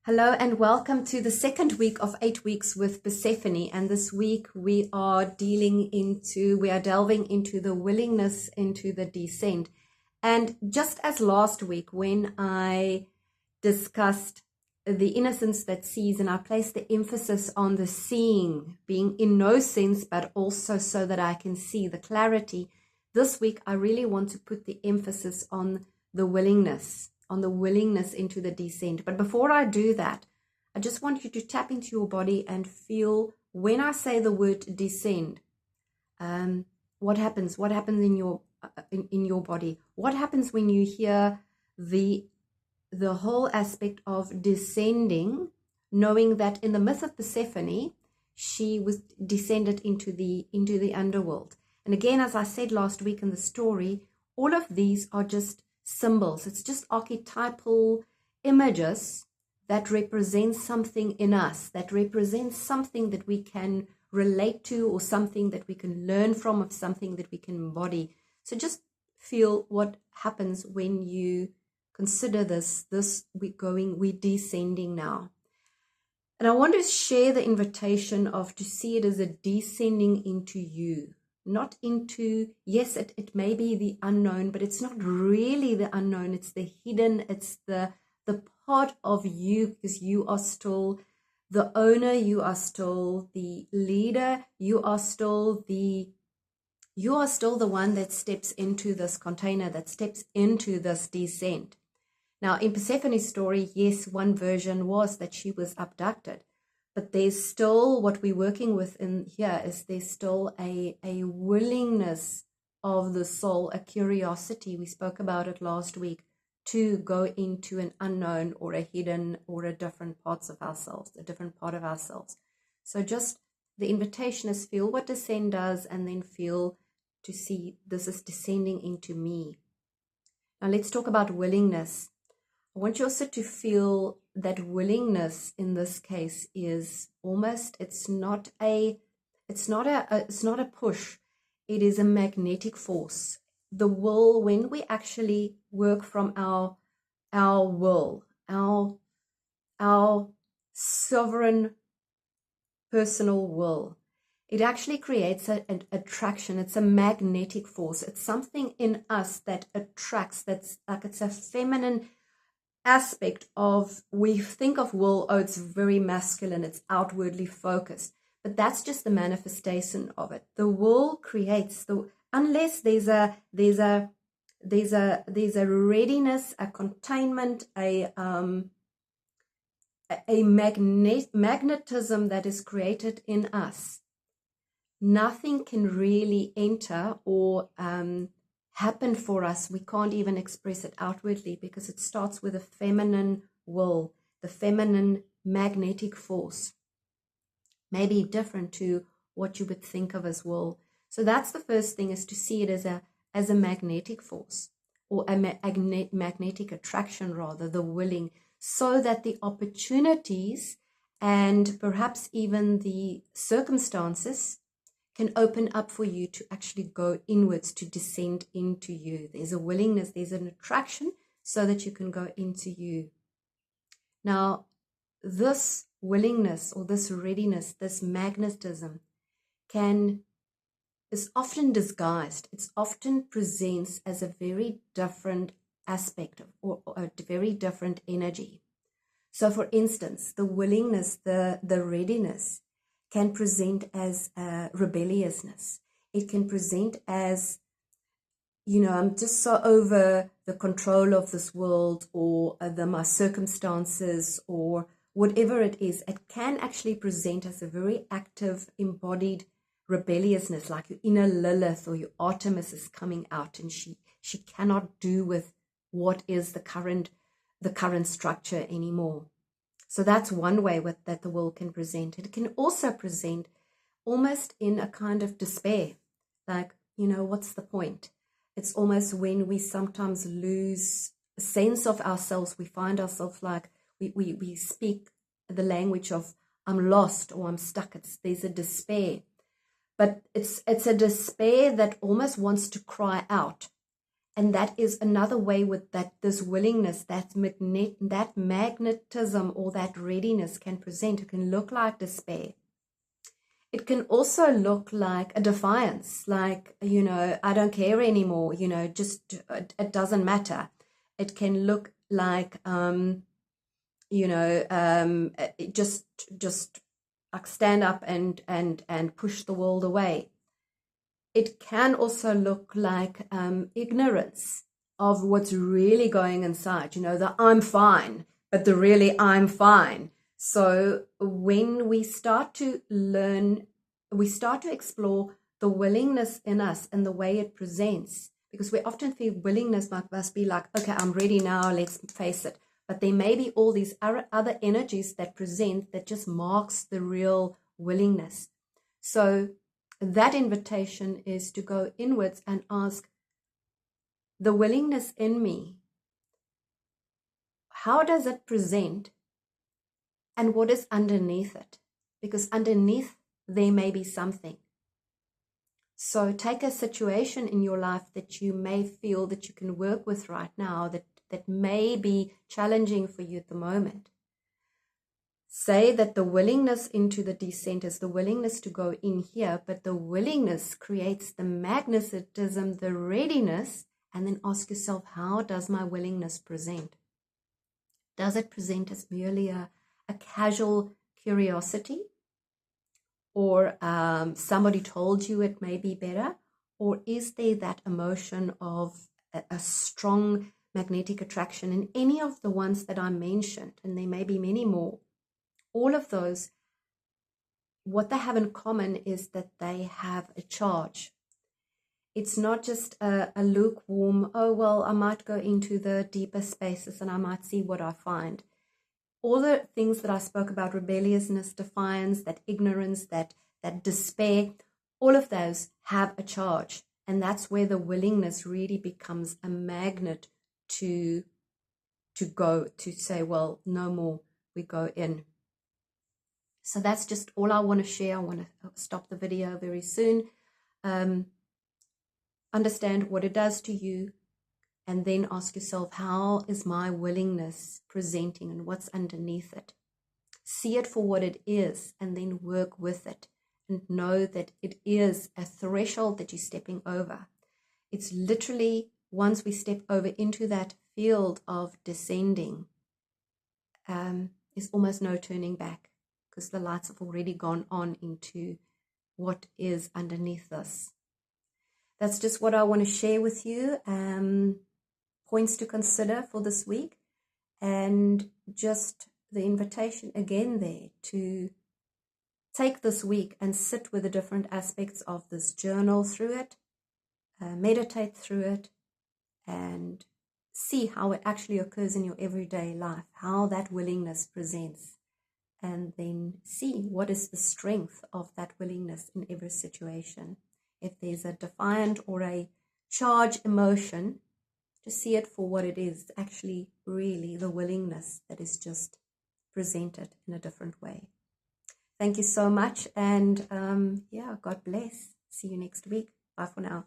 Hello and welcome to the second week of 8 weeks with Persephone. And this week we are delving into the willingness into the descent. And just as last week when I discussed the innocence that sees, and I placed the emphasis on the seeing, being in no sense, but also so that I can see the clarity. This week I really want to put the emphasis on the willingness into the descent. But before I do that, I just want you to tap into your body and feel when I say the word descend, what happens? What happens in your body? What happens when you hear the whole aspect of descending, knowing that in the myth of Persephone, she was descended into the underworld. And again, as I said last week in the story, all of these are just symbols. It's just archetypal images that represent something in us, that represents something that we can relate to, or something that we can learn from, or something that we can embody. So just feel what happens when you consider this we're descending now. And I want to share the invitation to see it as a descending into you. Not into, yes, it may be the unknown, but it's not really the unknown. It's the hidden. It's the part of you, because you are still the owner. You are still the leader. You are still the one that steps into this container, that steps into this descent. Now, in Persephone's story, yes, one version was that she was abducted. But there's still, what we're working with in here is there's still a willingness of the soul, a curiosity. We spoke about it last week, to go into an unknown or a hidden or a different parts of ourselves, a different part of ourselves. So just the invitation is feel what descend does, and then feel to see this is descending into me. Now let's talk about willingness. I want you also to feel that willingness in this case is almost, it's not a push. It is a magnetic force. The will, when we actually work from our will, our sovereign personal will, it actually creates an attraction. It's a magnetic force. It's something in us that attracts, that's like, it's a feminine aspect of, we think of will, oh, it's very masculine, it's outwardly focused, but that's just the manifestation of it. The will creates unless there's a readiness, a containment, a magnetism that is created in us. Nothing can really enter or happen for us. We can't even express it outwardly, because it starts with a feminine will, the feminine magnetic force, maybe different to what you would think of as will. So that's the first thing, is to see it as a magnetic force, or a magnetic attraction rather, the willing, so that the opportunities and perhaps even the circumstances can open up for you to actually go inwards, to descend into you. There's a willingness, there's an attraction, so that you can go into you. Now, this willingness, or this readiness, this magnetism is often disguised. It's often presents as a very different aspect or a very different energy. So for instance, the willingness, the readiness, can present as rebelliousness. It can present as, I'm just so over the control of this world, or my circumstances, or whatever it is. It can actually present as a very active, embodied rebelliousness, like your inner Lilith or your Artemis is coming out, and she cannot do with what is the current structure anymore. So that's one way that the will can present. It can also present almost in a kind of despair, like, what's the point? It's almost when we sometimes lose a sense of ourselves. We find ourselves like we speak the language of, I'm lost, or I'm stuck. There's a despair, but it's a despair that almost wants to cry out. And that is another way with that this willingness, that magnetism or that readiness can present. It can look like despair. It can also look like a defiance, like, I don't care anymore, just it doesn't matter. It can look like, just like stand up and push the world away. It can also look like ignorance of what's really going inside, the I'm fine, but the really I'm fine. So when we start to learn, we start to explore the willingness in us and the way it presents, because we often feel willingness must be like, okay, I'm ready now, let's face it. But there may be all these other energies that present that just marks the real willingness. So that invitation is to go inwards and ask, the willingness in me, how does it present? And what is underneath it? Because underneath there may be something. So take a situation in your life that you may feel that you can work with right now, that may be challenging for you at the moment. Say that the willingness into the descent is the willingness to go in here, but the willingness creates the magnetism, the readiness, and then ask yourself, how does my willingness present? Does it present as merely a casual curiosity? Or somebody told you it may be better? Or is there that emotion of a strong magnetic attraction in any of the ones that I mentioned? And there may be many more. All of those, what they have in common is that they have a charge. It's not just a lukewarm, oh, well, I might go into the deeper spaces and I might see what I find. All the things that I spoke about, rebelliousness, defiance, that ignorance, that despair, all of those have a charge. And that's where the willingness really becomes a magnet to go, to say, well, no more, we go in. So that's just all I want to share. I want to stop the video very soon. Understand what it does to you, and then ask yourself, how is my willingness presenting and what's underneath it? See it for what it is, and then work with it, and know that it is a threshold that you're stepping over. It's literally, once we step over into that field of descending, there's almost no turning back, because the lights have already gone on into what is underneath us. That's just what I want to share with you. Points to consider for this week, and just the invitation again there to take this week and sit with the different aspects of this journal through it, meditate through it, and see how it actually occurs in your everyday life, how that willingness presents. And then see what is the strength of that willingness in every situation. If there's a defiant or a charged emotion, to see it for what it is, actually really the willingness that is just presented in a different way. Thank you so much, and God bless. See you next week. Bye for now.